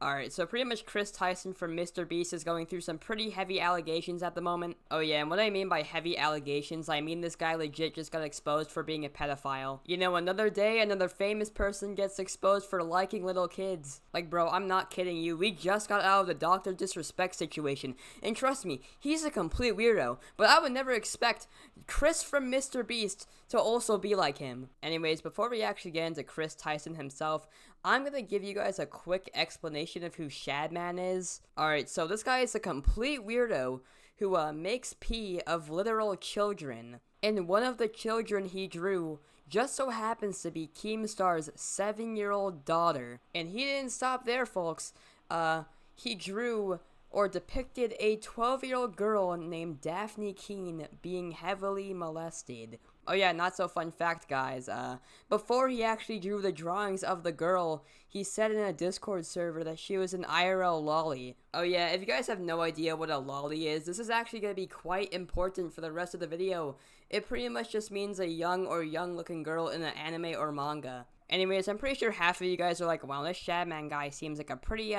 Alright, so pretty much Kris Tyson from Mr. Beast is going through some pretty heavy allegations at the moment. Oh yeah, and what I mean by heavy allegations, I mean this guy legit just got exposed for being a pedophile. You know, another day, another famous person gets exposed for liking little kids. Like, bro, I'm not kidding you, we just got out of the Dr. Disrespect situation. And trust me, he's a complete weirdo, but I would never expect Kris from Mr. Beast to also be like him. Anyways, before we actually get into Kris Tyson himself, I'm gonna give you guys a quick explanation of who Shadman is. Alright, so this guy is a complete weirdo who makes pee of literal children. And one of the children he drew just so happens to be Keemstar's 7-year-old daughter. And he didn't stop there, folks. He drew or depicted a 12-year-old girl named Daphne Keene being heavily molested. Oh yeah, not so fun fact, guys. Before he actually drew the drawings of the girl, he said in a Discord server that she was an IRL lolly. Oh yeah, if you guys have no idea what a lolly is, this is actually going to be quite important for the rest of the video. It pretty much just means a young or young-looking girl in an anime or manga. Anyways, I'm pretty sure half of you guys are like, wow, this Shadman guy seems like a pretty,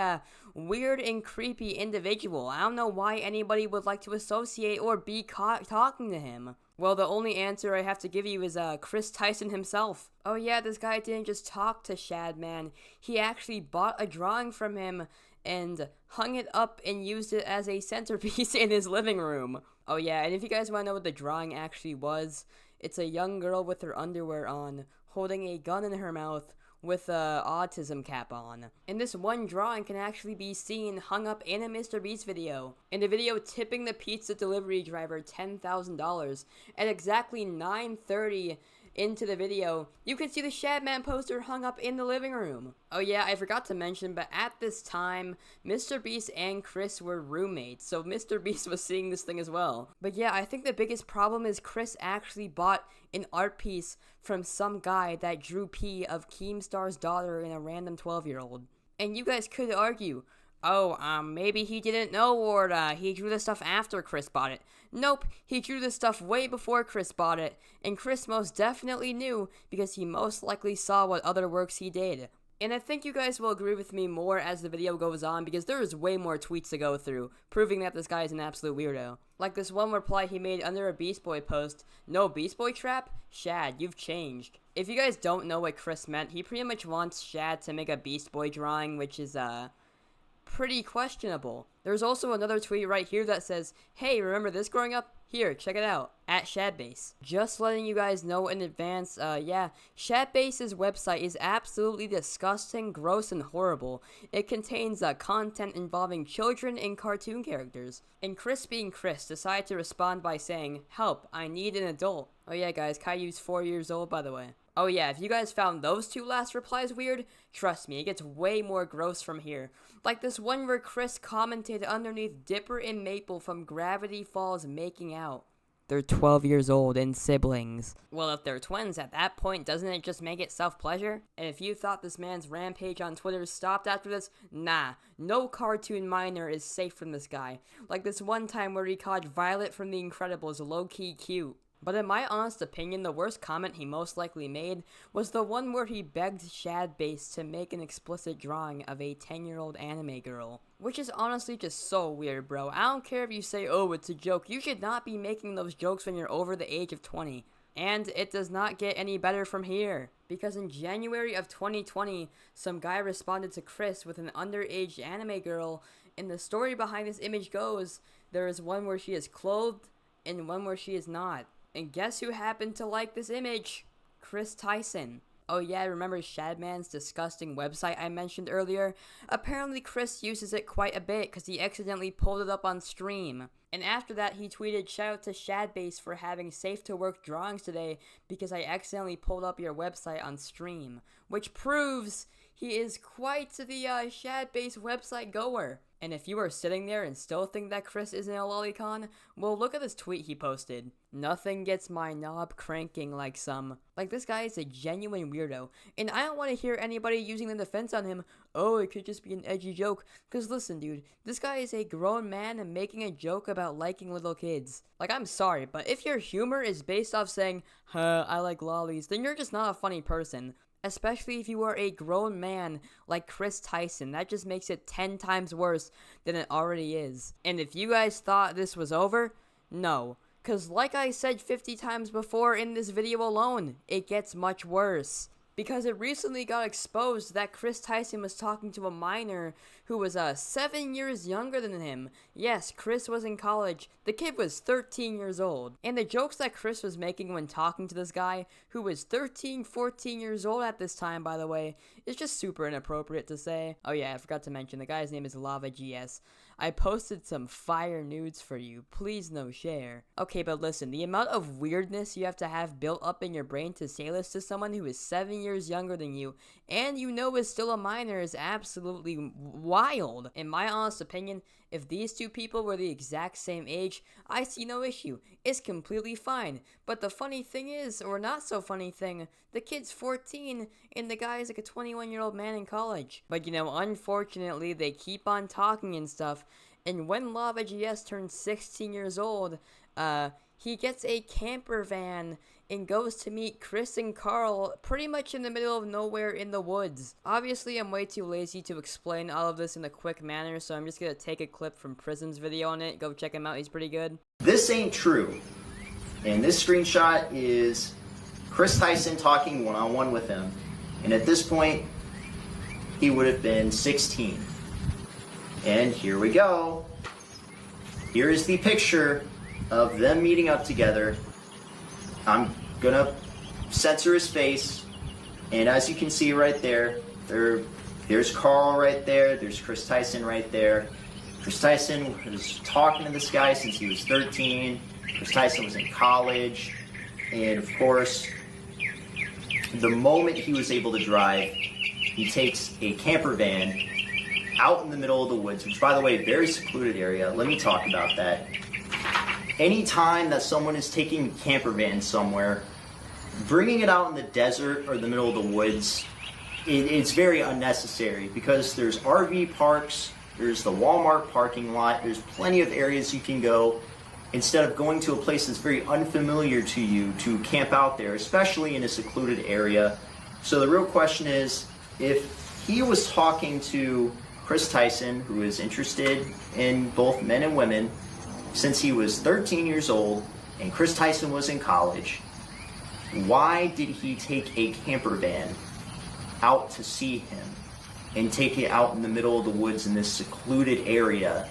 weird and creepy individual. I don't know why anybody would like to associate or be caught talking to him. Well, the only answer I have to give you is, Kris Tyson himself. Oh yeah, this guy didn't just talk to Shadman. He actually bought a drawing from him and hung it up and used it as a centerpiece in his living room. Oh yeah, and if you guys want to know what the drawing actually was, it's a young girl with her underwear on, holding a gun in her mouth with a autism cap on. And this one drawing can actually be seen hung up in a Mr. Beast video. In the video tipping the pizza delivery driver $10,000 at exactly 9:30 into the video, you can see the Shadman poster hung up in the living room. Oh yeah, I forgot to mention, but at this time, Mr. Beast and Kris were roommates, so Mr. Beast was seeing this thing as well. But yeah, I think the biggest problem is Kris actually bought an art piece from some guy that drew pee of Keemstar's daughter and a random 12-year-old. And you guys could argue, oh, maybe he didn't know, or he drew the stuff after Kris bought it. Nope, he drew the stuff way before Kris bought it, and Kris most definitely knew because he most likely saw what other works he did. And I think you guys will agree with me more as the video goes on because there is way more tweets to go through, proving that this guy is an absolute weirdo. Like this one reply he made under a Beast Boy post, "No Beast Boy trap? Shad, you've changed." If you guys don't know what Kris meant, he pretty much wants Shad to make a Beast Boy drawing, which is, pretty questionable. There's also another tweet right here that says, "Hey, remember this growing up? Here, check it out, at Shadbase." Just letting you guys know in advance, yeah, Shadbase's website is absolutely disgusting, gross, and horrible. It contains, content involving children and cartoon characters. And Kris being Kris decided to respond by saying, "Help, I need an adult." Oh yeah, guys, Caillou's 4 years old, by the way. Oh yeah, if you guys found those two last replies weird, trust me, it gets way more gross from here. Like this one where Kris commented underneath Dipper and Maple from Gravity Falls making out. They're 12 years old and siblings. Well, if they're twins at that point, doesn't it just make it self-pleasure? And if you thought this man's rampage on Twitter stopped after this, nah, no cartoon minor is safe from this guy. Like this one time where he called Violet from The Incredibles low-key cute. But in my honest opinion, the worst comment he most likely made was the one where he begged Shadbase to make an explicit drawing of a 10-year-old anime girl. Which is honestly just so weird, bro. I don't care if you say, oh, it's a joke. You should not be making those jokes when you're over the age of 20. And it does not get any better from here. Because in January of 2020, some guy responded to Kris with an underage anime girl, and the story behind this image goes, there is one where she is clothed, and one where she is not. And guess who happened to like this image? Kris Tyson. Oh yeah, remember Shadman's disgusting website I mentioned earlier? Apparently Kris uses it quite a bit because he accidentally pulled it up on stream. And after that he tweeted, "Shout out to Shadbase for having safe to work drawings today because I accidentally pulled up your website on stream." Which proves he is quite the Shadbase website goer. And if you are sitting there and still think that Kris isn't a lolicon, well, look at this tweet he posted. "Nothing gets my knob cranking like some." Like, this guy is a genuine weirdo. And I don't want to hear anybody using the defense on him, oh, it could just be an edgy joke. Because listen, dude, this guy is a grown man and making a joke about liking little kids. Like, I'm sorry, but if your humor is based off saying, I like lollies, then you're just not a funny person. especially if you are a grown man like Kris Tyson. That just makes it 10 times worse than it already is. And if you guys thought this was over, no. Because like I said 50 times before in this video alone, it gets much worse. Because it recently got exposed that Kris Tyson was talking to a minor who was 7 years younger than him. Yes, Kris was in college. The kid was 13 years old. And the jokes that Kris was making when talking to this guy, who was 13, 14 years old at this time, by the way, is just super inappropriate to say. Oh yeah, I forgot to mention, the guy's name is LavaGS. I posted some fire nudes for you. Please no share. Okay, but listen, the amount of weirdness you have to have built up in your brain to say this to someone who is 7 years younger than you, and you know is still a minor, is absolutely wild. In my honest opinion, if these two people were the exact same age, I see no issue. It's completely fine. But the funny thing is, or not so funny thing, the kid's 14 and the guy is like a 21-year-old man in college. But you know, unfortunately, they keep on talking and stuff. And when LavaGS turns 16 years old, he gets a camper van and goes to meet Kris and Carl pretty much in the middle of nowhere in the woods. Obviously, I'm way too lazy to explain all of this in a quick manner, so I'm just gonna take a clip from Prison's video on it. Go check him out, he's pretty good. This ain't true. And this screenshot is Kris Tyson talking one-on-one with him. And at this point, he would have been 16. And here we go. Here is the picture of them meeting up together. I'm gonna censor his face, and as you can see right there's Carl right there, there's Kris Tyson right there. Kris Tyson was talking to this guy since he was 13. Kris Tyson was in college, and of course, the moment he was able to drive, he takes a camper van out in the middle of the woods, which, by the way, very secluded area. Let me talk about that. Anytime that someone is taking a camper van somewhere, bringing it out in the desert or the middle of the woods, it's very unnecessary because there's RV parks, there's the Walmart parking lot, there's plenty of areas you can go instead of going to a place that's very unfamiliar to you to camp out there, especially in a secluded area. So the real question is, if he was talking to Kris Tyson, who is interested in both men and women, since he was 13 years old and Kris Tyson was in college, why did he take a camper van out to see him and take it out in the middle of the woods in this secluded area?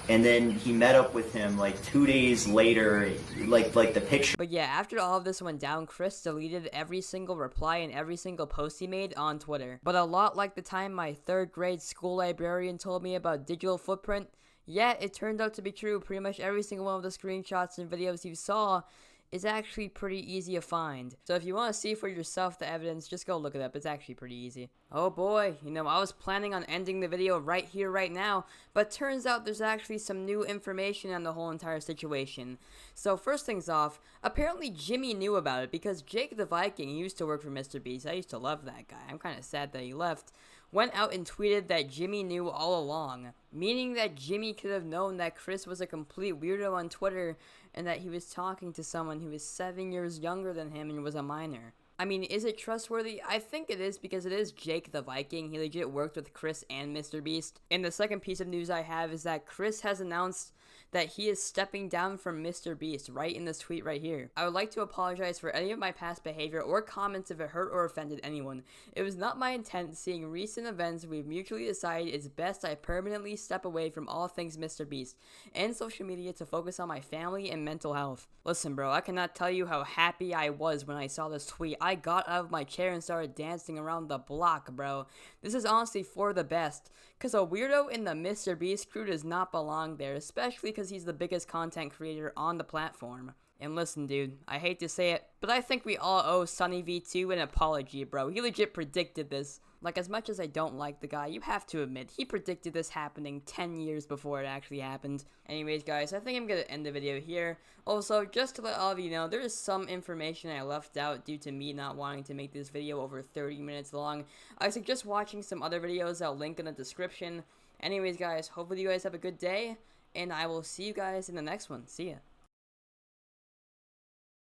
And then he met up with him like 2 days later, like the picture. But yeah, after all of this went down, Kris deleted every single reply and every single post he made on Twitter. But a lot like the time my 3rd grade school librarian told me about digital footprint, yeah, it turned out to be true. Pretty much every single one of the screenshots and videos you saw is actually pretty easy to find. So if you want to see for yourself the evidence, just go look it up. It's actually pretty easy. Oh boy, you know, I was planning on ending the video right here, right now, but turns out there's actually some new information on the whole entire situation. So first things off, apparently Jimmy knew about it because Jake the Viking, he used to work for Mr. Beast. I used to love that guy. I'm kind of sad that he left. Went out and tweeted that Jimmy knew all along, meaning that Jimmy could have known that Kris was a complete weirdo on Twitter and that he was talking to someone who was 7 years younger than him and was a minor. I mean, is it trustworthy? I think it is because it is Jake the Viking. He legit worked with Kris and Mr. Beast. And the second piece of news I have is that Kris has announced that he is stepping down from Mr. Beast right in this tweet right here. I would like to apologize for any of my past behavior or comments if it hurt or offended anyone. It was not my intent. Seeing recent events, we've mutually decided it's best I permanently step away from all things Mr. Beast and social media to focus on my family and mental health. Listen, bro, I cannot tell you how happy I was when I saw this tweet. I got out of my chair and started dancing around the block, bro. This is honestly for the best, because a weirdo in the Mr. Beast crew does not belong there, especially because he's the biggest content creator on the platform. And listen, dude, I hate to say it, but I think we all owe Sunny V2 an apology, bro. He legit predicted this. Like, as much as I don't like the guy, you have to admit, he predicted this happening 10 years before it actually happened. Anyways, guys, I think I'm gonna end the video here. Also, just to let all of you know, there is some information I left out due to me not wanting to make this video over 30 minutes long. I suggest watching some other videos I'll link in the description. Anyways, guys, hopefully you guys have a good day, and I will see you guys in the next one. See ya.